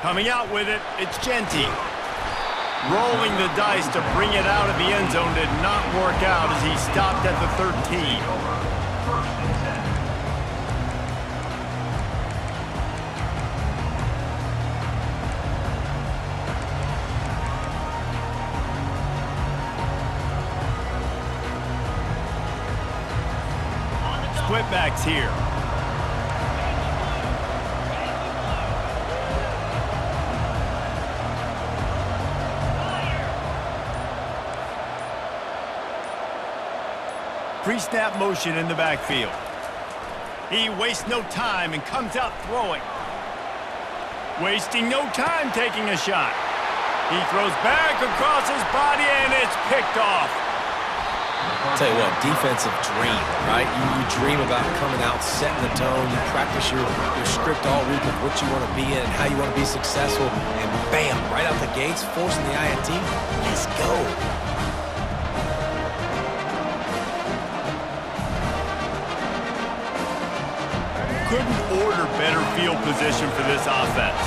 Coming out with it, it's Genty. Rolling the dice to bring it out of the end zone did not work out as he stopped at the 13. Split backs here. Pre-snap motion in the backfield. He wastes no time and comes out throwing. Wasting no time taking a shot. He throws back across his body and it's picked off. I'll tell you what, defensive dream, right? You dream about coming out, setting the tone. You practice your script all week of what you want to be in and how you want to be successful. And bam, right out the gates, forcing the INT. Let's go. Couldn't order better field position for this offense.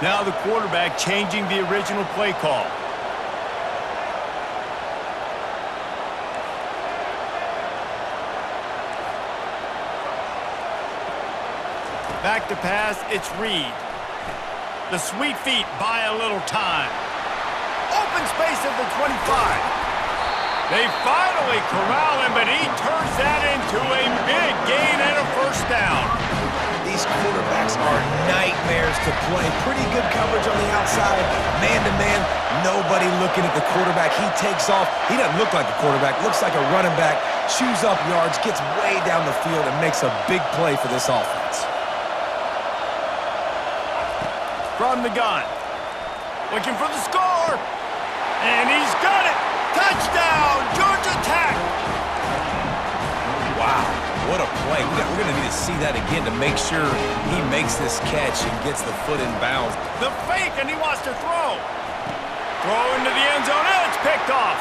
Now the quarterback changing the original play call. Back to pass, it's Reed. The sweet feet buy a little time. Open space at the 25. They finally corral him, but he turns that into a big gain and a first down. These quarterbacks are nightmares to play. Pretty good coverage on the outside. Man-to-man, nobody looking at the quarterback. He takes off. He doesn't look like a quarterback. Looks like a running back. Chews up yards, gets way down the field, and makes a big play for this offense. From the gun. Looking for the score. And he's got it. Touchdown, Georgia Tech! Wow, what a play. We're going to need to see that again to make sure he makes this catch and gets the foot in bounds. The fake, and he wants to throw. Throw into the end zone, and it's picked off.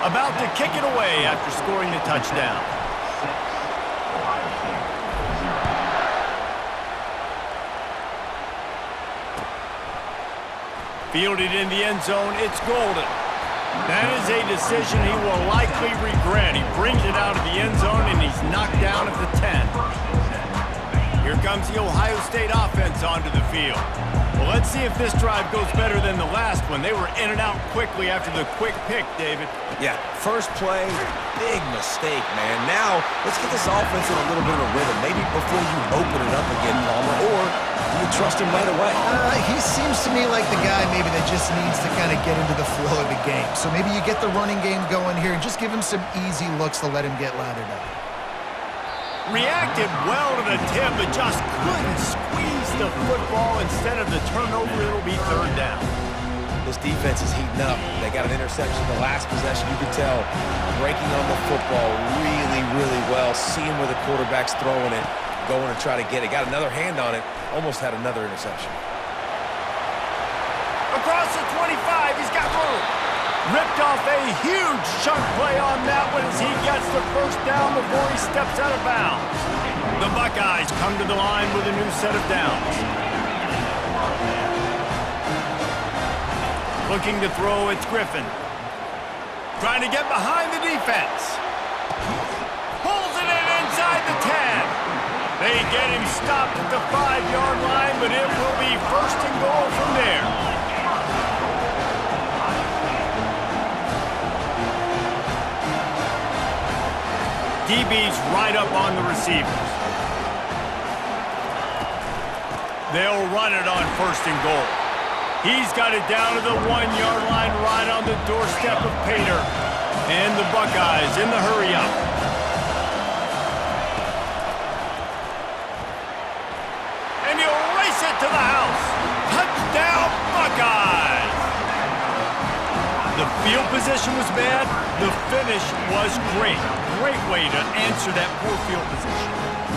About to kick it away after scoring the touchdown. Fielded in the end zone, it's Golden. That is a decision he will likely regret. He brings it out of the end zone, and he's knocked down at the 10. Here comes the Ohio State offense onto the field. Well, let's see if this drive goes better than the last one. They were in and out quickly after the quick pick, David. Yeah, first play, big mistake, man. Now, let's get this offense in a little bit of a rhythm. Maybe before you open it up again, Palmer, or do you trust him right away? He seems to me like the guy maybe that just needs to kind of get into the flow of the game. So maybe you get the running game going here and just give him some easy looks to let him get lathered up. Reacted well to the tip, but just couldn't squeeze the football. Instead of the turnover, it'll be third down. This defense is heating up. They got an interception the last possession. You could tell breaking on the football really, really well. Seeing where the quarterback's throwing it, going to try to get it. Got another hand on it. Almost had another interception. Across the 25, he's got room. Ripped off a huge chunk play on that one as he gets the first down before he steps out of bounds. The Buckeyes come to the line with a new set of downs. Looking to throw, it's Griffin. Trying to get behind the defense. Pulls it in inside the 10. They get him stopped at the 5-yard line, but it will be first and goal from there. DB's right up on the receivers. They'll run it on first and goal. He's got it down to the 1-yard line right on the doorstep of Pater. And the Buckeyes in the hurry-up. And he'll race it to the house. Touchdown, Buckeyes! The field position was bad. The finish was great. great way to answer that poor field position.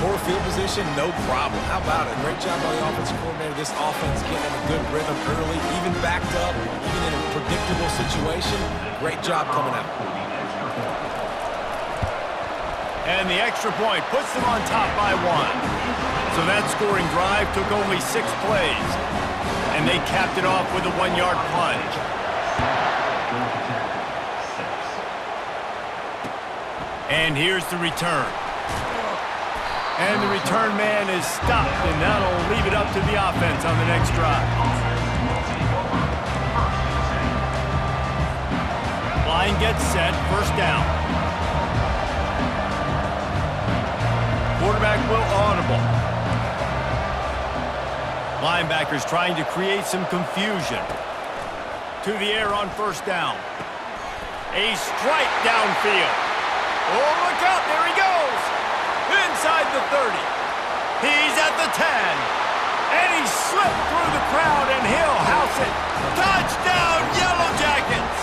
Poor field position, no problem. How about it? Great job by the offensive coordinator. This offense getting in a good rhythm early, even backed up, even in a predictable situation. Great job coming out. And the extra point puts them on top by 1. So that scoring drive took only 6 plays. And they capped it off with a 1-yard plunge. And here's the return. And the return man is stopped, and that'll leave it up to the offense on the next drive. Line gets set, first down. Quarterback will audible. Linebackers trying to create some confusion. To the air on first down. A strike downfield. Oh, look out, there he goes. Inside the 30. He's at the 10. And he slipped through the crowd, and he'll house it. Touchdown, Yellow Jackets!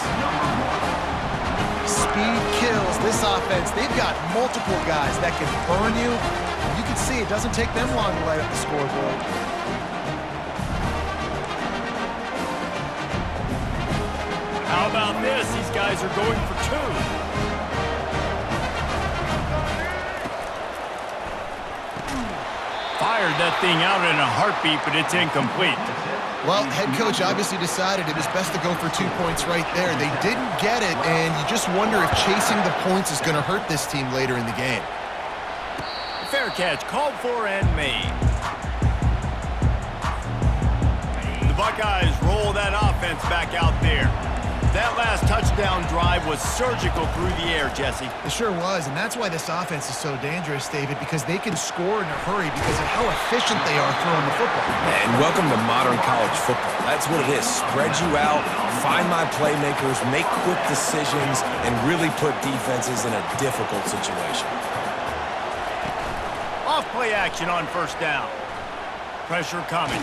Speed kills this offense. They've got multiple guys that can burn you. You can see it doesn't take them long to light up the scoreboard. How about this? These guys are going for 2. Fired that thing out in a heartbeat, but it's incomplete. Well, head coach obviously decided it was best to go for 2 points right there. They didn't get it, and you just wonder if chasing the points is going to hurt this team later in the game. Fair catch, called for and made. The Buckeyes roll that offense back out there. That last touchdown drive was surgical through the air, Jesse. It sure was, and that's why this offense is so dangerous, David, because they can score in a hurry because of how efficient they are throwing the football. And welcome to modern college football. That's what it is. Spread you out, find my playmakers, make quick decisions, and really put defenses in a difficult situation. Off play action on first down. Pressure coming.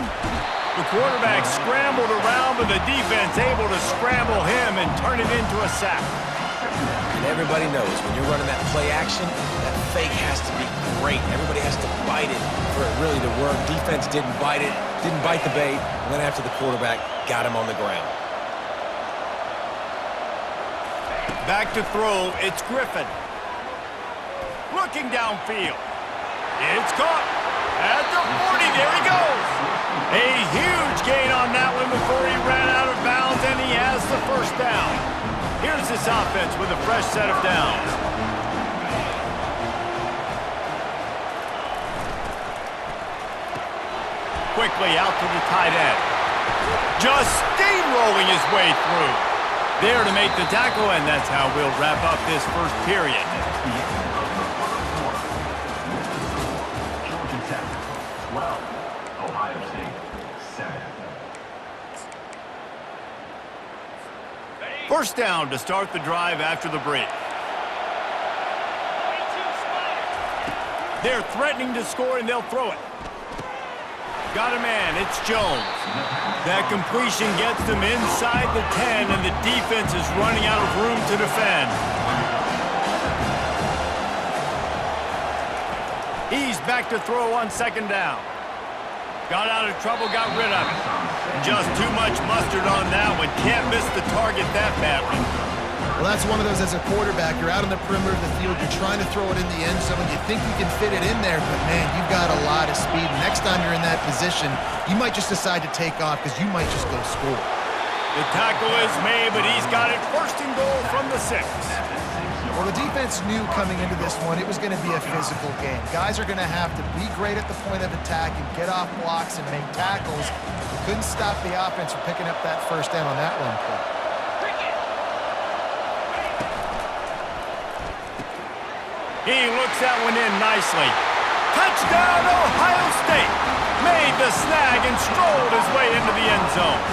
The quarterback scrambled around, but the defense able to scramble him and turn it into a sack. And everybody knows when you're running that play action, that fake has to be great. Everybody has to bite it for it really to work. Defense didn't bite it, didn't bite the bait, and then after the quarterback got him on the ground. Back to throw, it's Griffin. Looking downfield. It's caught. At the 40, there he goes. A huge gain on that one before he ran out of bounds, and he has the first down. Here's this offense with a fresh set of downs. Quickly out to the tight end. Just steamrolling his way through. There to make the tackle, and that's how we'll wrap up this first period. First down to start the drive after the break. They're threatening to score, and they'll throw it. Got a man, it's Jones. That completion gets them inside the 10, and the defense is running out of room to defend. He's back to throw on second down. Got out of trouble, got rid of it. Just too much mustard on that one. Can't miss the target that badly. Well, that's one of those as a quarterback. You're out on the perimeter of the field. You're trying to throw it in the end zone. You think you can fit it in there, but, man, you've got a lot of speed. Next time you're in that position, you might just decide to take off because you might just go score. The tackle is made, but he's got it first and goal from the 6. Well, the defense knew coming into this one it was going to be a physical game. Guys are going to have to be great at the point of attack and get off blocks and make tackles. They couldn't stop the offense from picking up that first down on that run play. He looks that one in nicely. Touchdown, Ohio State! Made the snag and strolled his way into the end zone.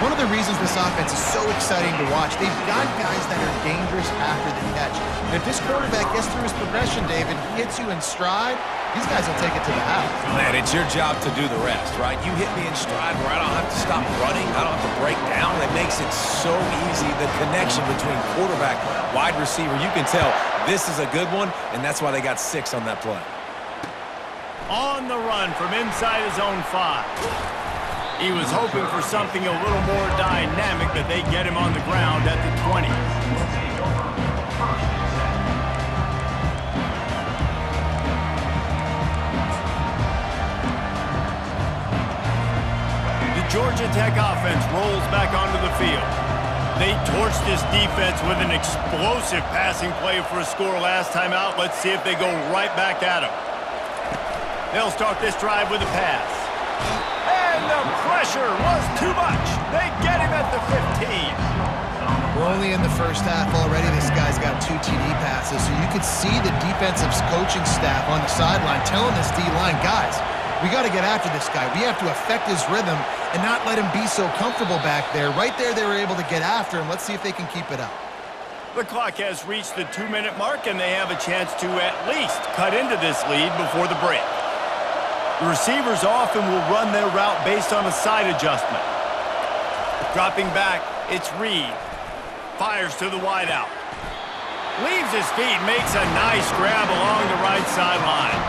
One of the reasons this offense is so exciting to watch, they've got guys that are dangerous after the catch. And if this quarterback gets through his progression, David, he hits you in stride, These guys will take it to the house. Man, it's your job to do the rest, right? You hit me in stride where I don't have to stop running. I don't have to break down. It makes it so easy. The connection between quarterback, wide receiver, you can tell this is a good one, and that's why they got 6 on that play. On the run from inside his own 5. He was hoping for something a little more dynamic, but they get him on the ground at the 20. The Georgia Tech offense rolls back onto the field. They torched this defense with an explosive passing play for a score last time out. Let's see if they go right back at him. They'll start this drive with a pass. And the pressure was too much. They get him at the 15. We're only in the first half already. This guy's got 2 TD passes, so you could see the defensive coaching staff on the sideline telling this D-line, guys, we got to get after this guy. We have to affect his rhythm and not let him be so comfortable back there. Right there, they were able to get after him. Let's see if they can keep it up. The clock has reached the 2-minute mark, and they have a chance to at least cut into this lead before the break. The receivers often will run their route based on a side adjustment. Dropping back, it's Reed. Fires to the wideout. Leaves his feet, makes a nice grab along the right sideline.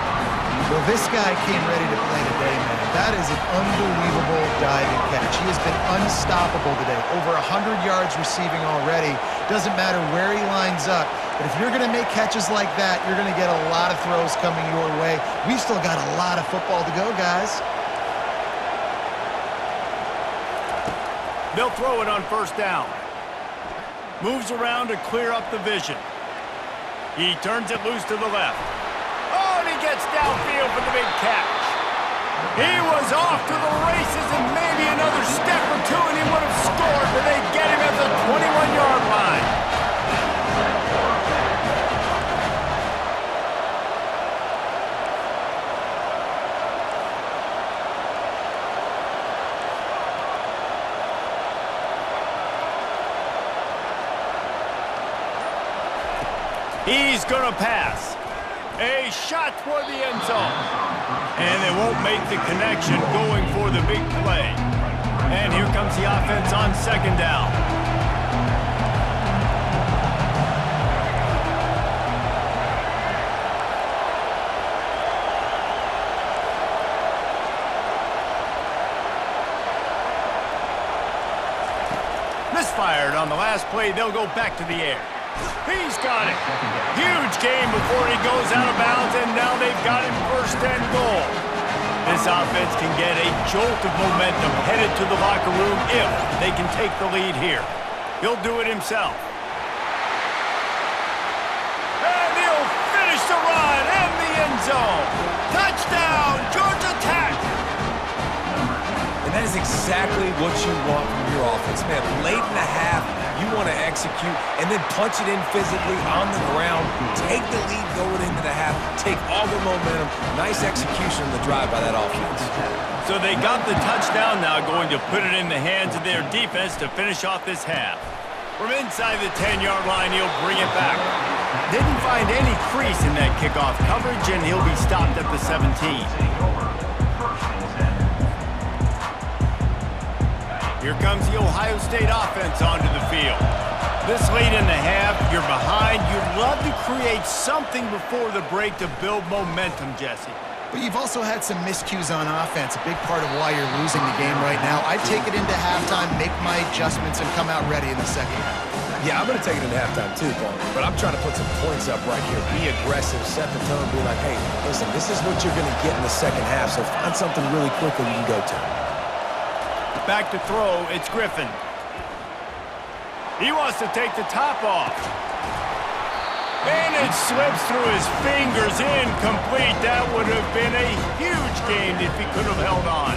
Well, this guy came ready to play today, man. That is an unbelievable diving catch. He has been unstoppable today. Over 100 yards receiving already. Doesn't matter where he lines up. But if you're going to make catches like that, you're going to get a lot of throws coming your way. We've still got a lot of football to go, guys. They'll throw it on first down. Moves around to clear up the vision. He turns it loose to the left. Oh, and he gets downfield for the big catch. He was off to the races and maybe another step or two and he would have scored, but they get him at the 21-yard line. He's going to pass. A shot toward the end zone. And they won't make the connection going for the big play. And here comes the offense on second down. Misfired on the last play. They'll go back to the air. He's got it. Huge gain before he goes out of bounds, and now they've got him first and goal. This offense can get a jolt of momentum headed to the locker room if they can take the lead here. He'll do it himself. And he'll finish the run in the end zone. Touchdown, Georgia Tech! And that is exactly what you want from your offense, man. Late in the half, you want to execute and then punch it in physically on the ground. Take the lead going into the half. Take all the momentum. Nice execution on the drive by that offense. So they got the touchdown now, going to put it in the hands of their defense to finish off this half. From inside the 10-yard line, he'll bring it back. Didn't find any crease in that kickoff coverage, and he'll be stopped at the 17. Here comes the Ohio State offense onto the field. This late in the half, you're behind. You'd love to create something before the break to build momentum, Jesse. But you've also had some miscues on offense, a big part of why you're losing the game right now. I'd take it into halftime, make my adjustments, and come out ready in the second half. Yeah, I'm going to take it into halftime too, Paul. But I'm trying to put some points up right here. Be aggressive, set the tone, be like, hey, listen, this is what you're going to get in the second half, so find something really quickly you can go to. Back to throw, it's Griffin. He wants to take the top off. And it slips through his fingers, incomplete. That would have been a huge gain if he could have held on.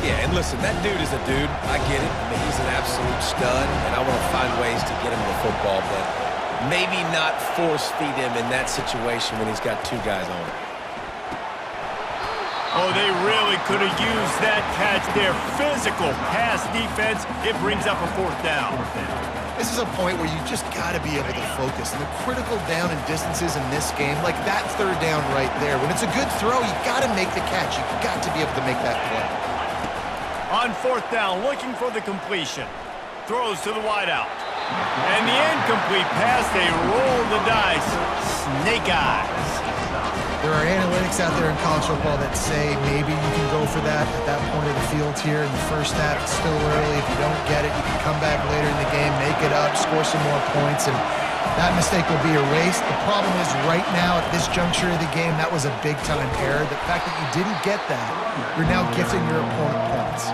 Yeah, and listen, that dude is a dude. I get it. I mean, he's an absolute stud, and I want to find ways to get him the football, but maybe not force feed him in that situation when he's got 2 guys on him. Oh, they really could have used that catch there. Physical pass defense. It brings up a fourth down. This is a point where you just got to be able to focus. And the critical down and distances in this game, like that third down right there, when it's a good throw, you got to make the catch. You got to be able to make that play. On fourth down, looking for the completion. Throws to the wideout. And the incomplete pass, they roll the dice. Snake eyes. There are analytics out there in college football that say maybe you can go for that at that point of the field here in the first half. It's still early. If you don't get it, you can come back later in the game, make it up, score some more points, and that mistake will be erased. The problem is right now at this juncture of the game, that was a big-time error. The fact that you didn't get that, you're now gifting your opponent points.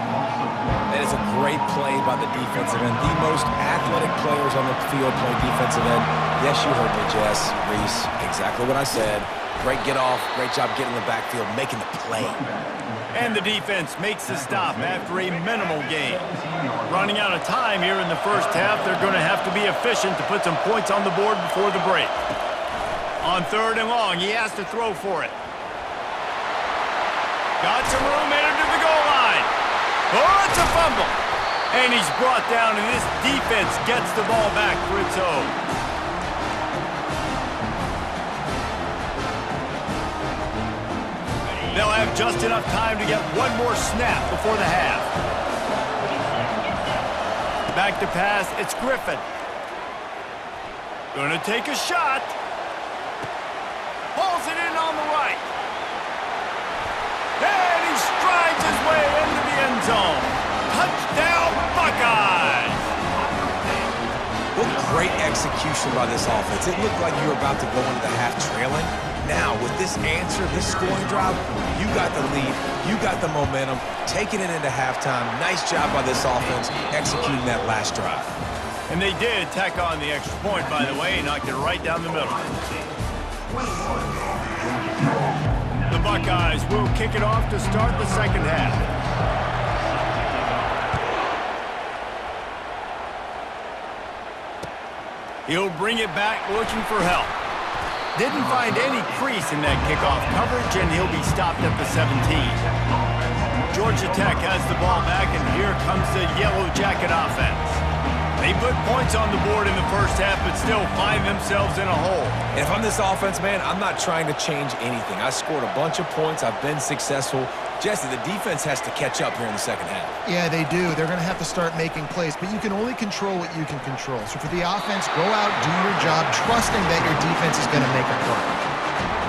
That is a great play by the defensive end. The most athletic players on the field play defensive end. Yes, you heard me, Jess, Reese, exactly what I said. Great get off, great job getting in the backfield, making the play. And the defense makes the stop after a minimal gain. Running out of time here in the first half, they're going to have to be efficient to put some points on the board before the break. On third and long, he has to throw for it. Got some room, headed to the goal line. Oh, it's a fumble. And he's brought down, and this defense gets the ball back for its own. They'll have just enough time to get one more snap before the half. Back to pass, it's Griffin. Gonna take a shot. Pulls it in on the right. And he strides his way into the end zone. Touchdown, Buckeyes! What great execution by this offense. It looked like you were about to go into the half trailing. Now, with this answer, this scoring drive, you got the lead, you got the momentum, taking it into halftime. Nice job by this offense executing that last drive. And they did tack on the extra point, by the way, knocked it right down the middle. The Buckeyes will kick it off to start the second half. He'll bring it back looking for help. Didn't find any crease in that kickoff coverage, and he'll be stopped at the 17. Georgia Tech has the ball back, and here comes the Yellow Jacket offense. They put points on the board in the first half, but still find themselves in a hole. And if I'm this offense, man, I'm not trying to change anything. I scored a bunch of points. I've been successful. Jesse, the defense has to catch up here in the second half. Yeah, they do. They're going to have to start making plays, but you can only control what you can control. So for the offense, go out, do your job, trusting that your defense is going to make a play.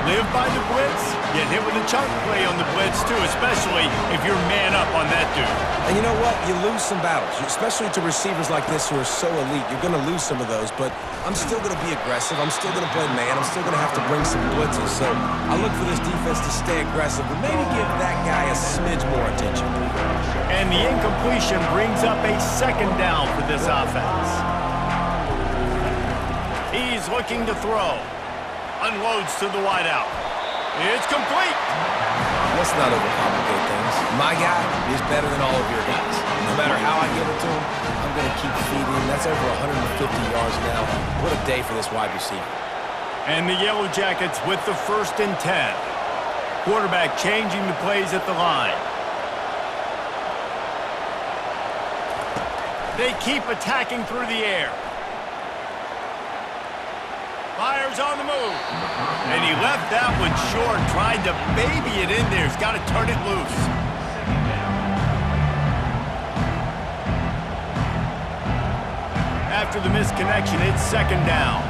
Live by the blitz, get hit with a chunk play on the blitz too, especially if you're man up on that dude. And you know what? You lose some battles, especially to receivers like this who are so elite. You're going to lose some of those, but I'm still going to be aggressive. I'm still going to play man. I'm still going to have to bring some blitzes. So I look for this defense to stay aggressive, but maybe give that guy a smidge more attention. And the incompletion brings up a second down for this offense. He's looking to throw. Unloads to the wideout. It's complete. Let's not overcomplicate things. My guy is better than all of your guys. No matter how I give it to him, I'm going to keep feeding him. That's over 150 yards now. What a day for this wide receiver. And the Yellow Jackets with the 1st and 10. Quarterback changing the plays at the line. They keep attacking through the air. Fires on the move. And he left that one short, tried to baby it in there. He's got to turn it loose. After the misconnection, it's second down.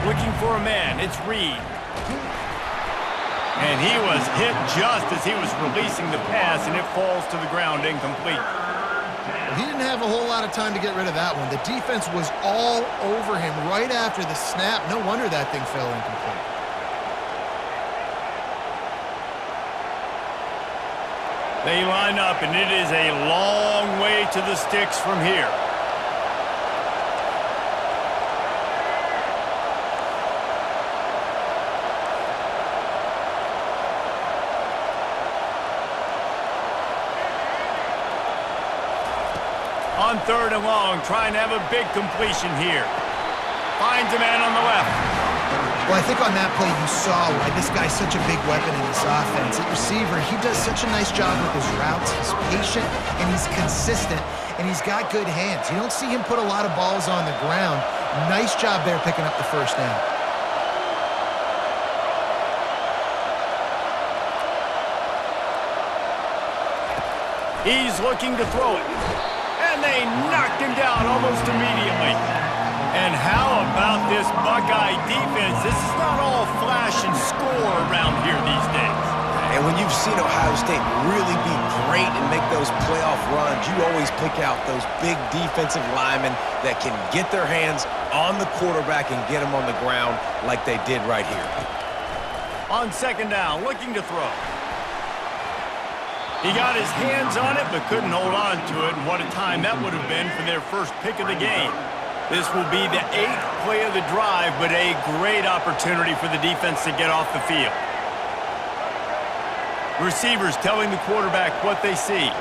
Looking for a man, it's Reed. And he was hit just as he was releasing the pass, and it falls to the ground incomplete. He didn't have a whole lot of time to get rid of that one. The defense was all over him right after the snap. No wonder that thing fell incomplete. They line up, and it is a long way to the sticks from here. On third and long, trying to have a big completion here. Finds a man on the left. Well, I think on that play you saw why this guy's such a big weapon in this offense. At receiver, he does such a nice job with his routes. He's patient, and he's consistent, and he's got good hands. You don't see him put a lot of balls on the ground. Nice job there picking up the first down. He's looking to throw it. And they knocked him down almost immediately. And how about this Buckeye defense? This is not all flash and score around here these days. And when you've seen Ohio State really be great and make those playoff runs, you always pick out those big defensive linemen that can get their hands on the quarterback and get him on the ground like they did right here. On second down, looking to throw. He got his hands on it but couldn't hold on to it, and what a time that would have been for their first pick of the game. This will be the 8th play of the drive, but a great opportunity for the defense to get off the field. Receivers telling the quarterback what they see.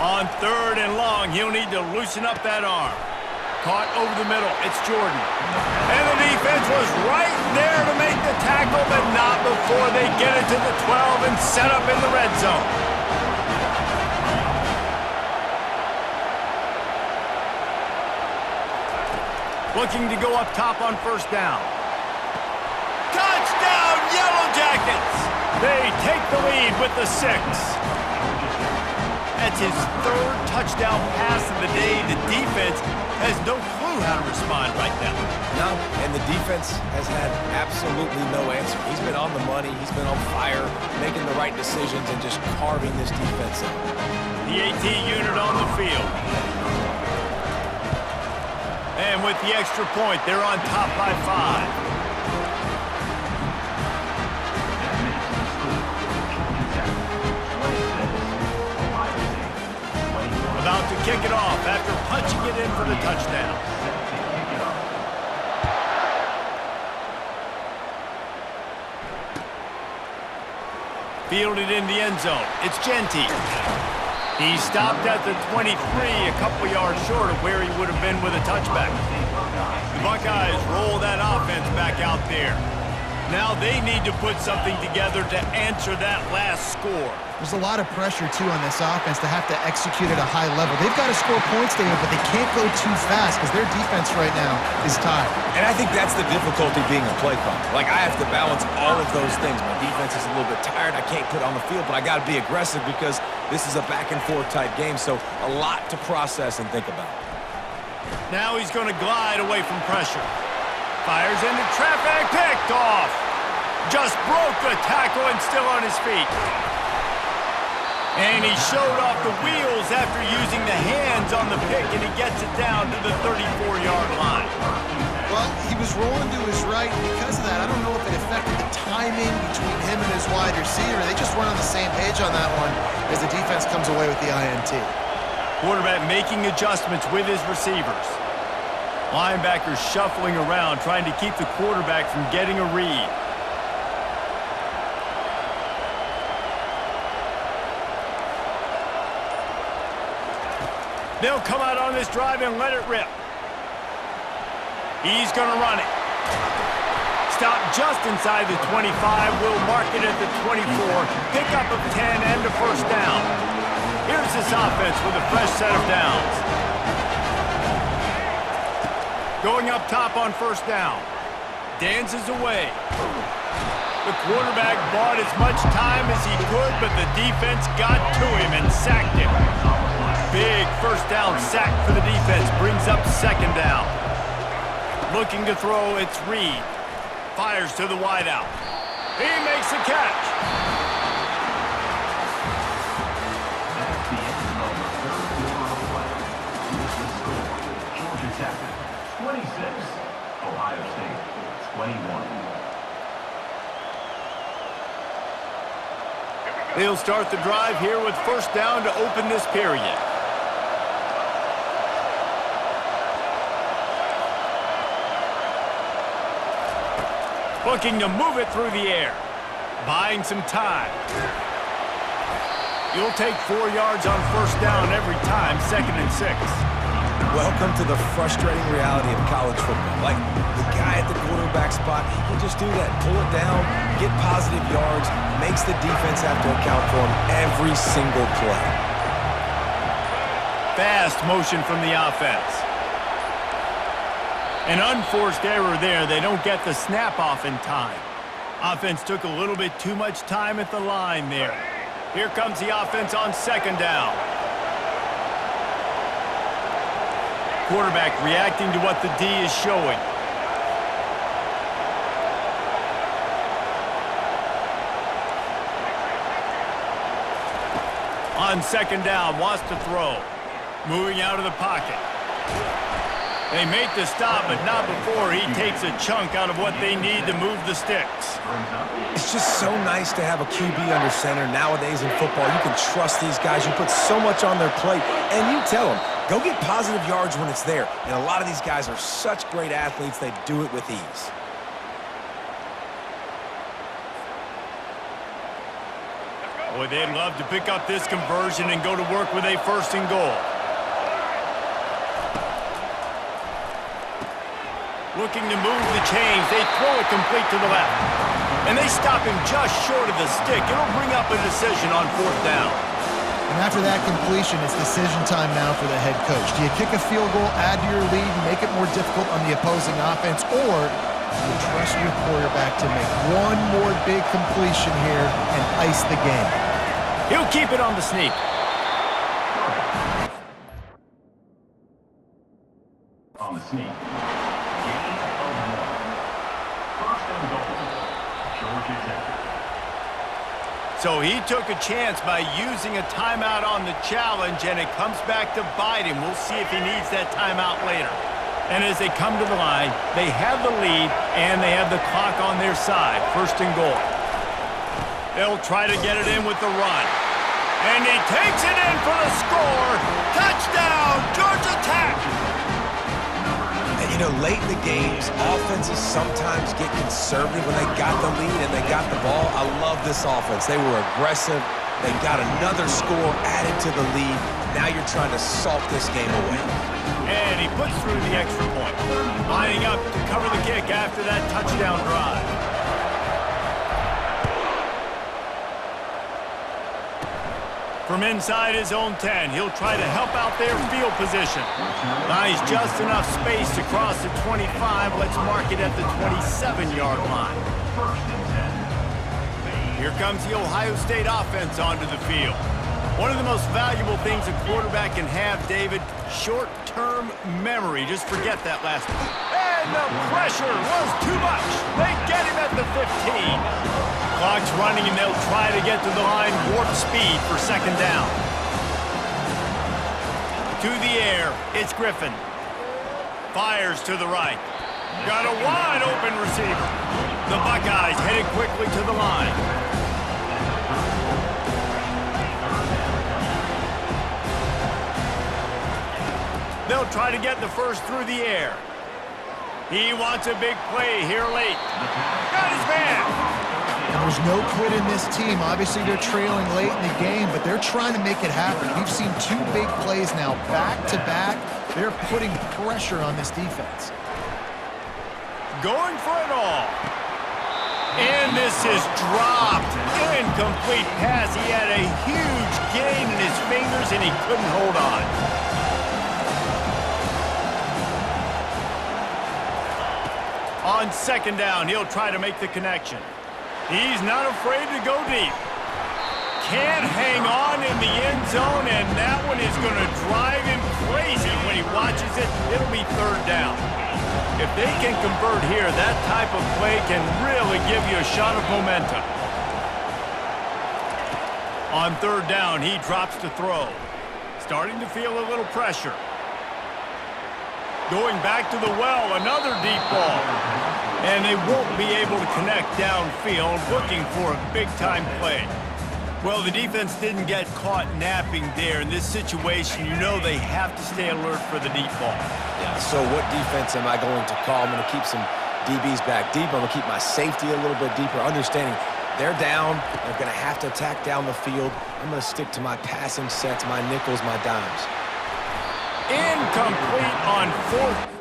On third and long, he'll need to loosen up that arm. Caught over the middle. It's Jordan. And the defense was right there to make the tackle, but not before they get it to the 12 and set up in the red zone. Looking to go up top on first down. Touchdown, Yellow Jackets! They take the lead with the 6. That's his 3rd touchdown pass of the day. The defense has no clue how to respond right now. No, and the defense has had absolutely no answer. He's been on the money. He's been on fire, making the right decisions and just carving this defense up. The AT unit on the field. And with the extra point, they're on top by 5. About to kick it off after punching it in for the touchdown. Fielded in the end zone. It's Genty. He stopped at the 23, a couple yards short of where he would have been with a touchback. The Buckeyes roll that offense back out there. Now they need to put something together to answer that last score. There's a lot of pressure, too, on this offense to have to execute at a high level. They've got to score points, David, but they can't go too fast because their defense right now is tired. And I think that's the difficulty being a play caller. Like, I have to balance all of those things. My defense is a little bit tired. I can't put it on the field, but I got to be aggressive because this is a back-and-forth type game, so a lot to process and think about. Now he's going to glide away from pressure. Fires into traffic, picked off. Just broke the tackle and still on his feet. And he showed off the wheels after using the hands on the pick, and he gets it down to the 34-yard line. Well, he was rolling to his right. Because of that, I don't know if it affected the timing between him and his wide receiver. They just weren't on the same page on that one as the defense comes away with the INT. Quarterback making adjustments with his receivers. Linebackers shuffling around, trying to keep the quarterback from getting a read. They'll come out on this drive and let it rip. He's going to run it. Stop just inside the 25. We'll mark it at the 24. Pickup of 10 and a first down. Here's this offense with a fresh set of downs. Going up top on first down. Dances away. The quarterback bought as much time as he could, but the defense got to him and sacked him. Big first down sack for the defense. Brings up second down. Looking to throw, it's Reed. Fires to the wideout. He makes the catch. Georgia Tech, 26. Ohio State, 21. They'll start the drive here with first down to open this period. Looking to move it through the air. Buying some time. You'll take 4 yards on first down every time, 2nd and 6. Welcome to the frustrating reality of college football. Like, the guy at the quarterback spot, he can just do that. Pull it down, get positive yards, makes the defense have to account for him every single play. Fast motion from the offense. An unforced error there. They don't get the snap off in time. Offense took a little bit too much time at the line there. Here comes the offense on second down. Quarterback reacting to what the D is showing. On second down, wants to throw. Moving out of the pocket. They make the stop, but not before he takes a chunk out of what they need to move the sticks. It's just so nice to have a QB under center nowadays in football. You can trust these guys. You put so much on their plate, and you tell them, go get positive yards when it's there. And a lot of these guys are such great athletes, they do it with ease. Boy, they'd love to pick up this conversion and go to work with a first and goal. Looking to move the chains. They throw it complete to the left. And they stop him just short of the stick. It'll bring up a decision on fourth down. And after that completion, it's decision time now for the head coach. Do you kick a field goal, add to your lead, and make it more difficult on the opposing offense, or do you trust your quarterback to make one more big completion here and ice the game? He'll keep it on the sneak. On the sneak. So he took a chance by using a timeout on the challenge, and it comes back to bite him. We'll see if he needs that timeout later. And as they come to the line, they have the lead, and they have the clock on their side. First and goal. They'll try to get it in with the run. And he takes it in for the score. Touchdown, Georgia Tech! And, you know, late in the games, offenses sometimes get conservative when they got the lead and they got the ball. I love this offense. They were aggressive. They got another score added to the lead. Now you're trying to salt this game away. And he puts through the extra point. Lining up to cover the kick after that touchdown drive. From inside his own 10, he'll try to help out their field position. Nice, just enough space to cross the 25. Let's mark it at the 27-yard line. Here comes the Ohio State offense onto the field. One of the most valuable things a quarterback can have, David, short-term memory. Just forget that last one. And the pressure was too much. They get him at the 15. Clock's running, and they'll try to get to the line warp speed for second down. To the air, it's Griffin. Fires to the right. Got a wide-open receiver. The Buckeyes headed quickly to the line. They'll try to get the first through the air. He wants a big play here late. Got his man. And there's no quit in this team. Obviously, they're trailing late in the game, but they're trying to make it happen. We've seen two big plays now, back-to-back. They're putting pressure on this defense. Going for it all. And this is dropped. Incomplete pass. He had a huge gain in his fingers, and he couldn't hold on. On second down, he'll try to make the connection. He's not afraid to go deep. Can't hang on in the end zone, and that one is going to drive him crazy when he watches it. It'll be third down. If they can convert here, that type of play can really give you a shot of momentum. On third down, he drops to throw. Starting to feel a little pressure. Going back to the well, another deep ball. And they won't be able to connect downfield, looking for a big-time play. Well, the defense didn't get caught napping there. In this situation, you know they have to stay alert for the deep ball. Yeah, so what defense am I going to call? I'm going to keep some DBs back deep. I'm going to keep my safety a little bit deeper, understanding they're down. They're going to have to attack down the field. I'm going to stick to my passing sets, my nickels, my dimes. Incomplete on fourth.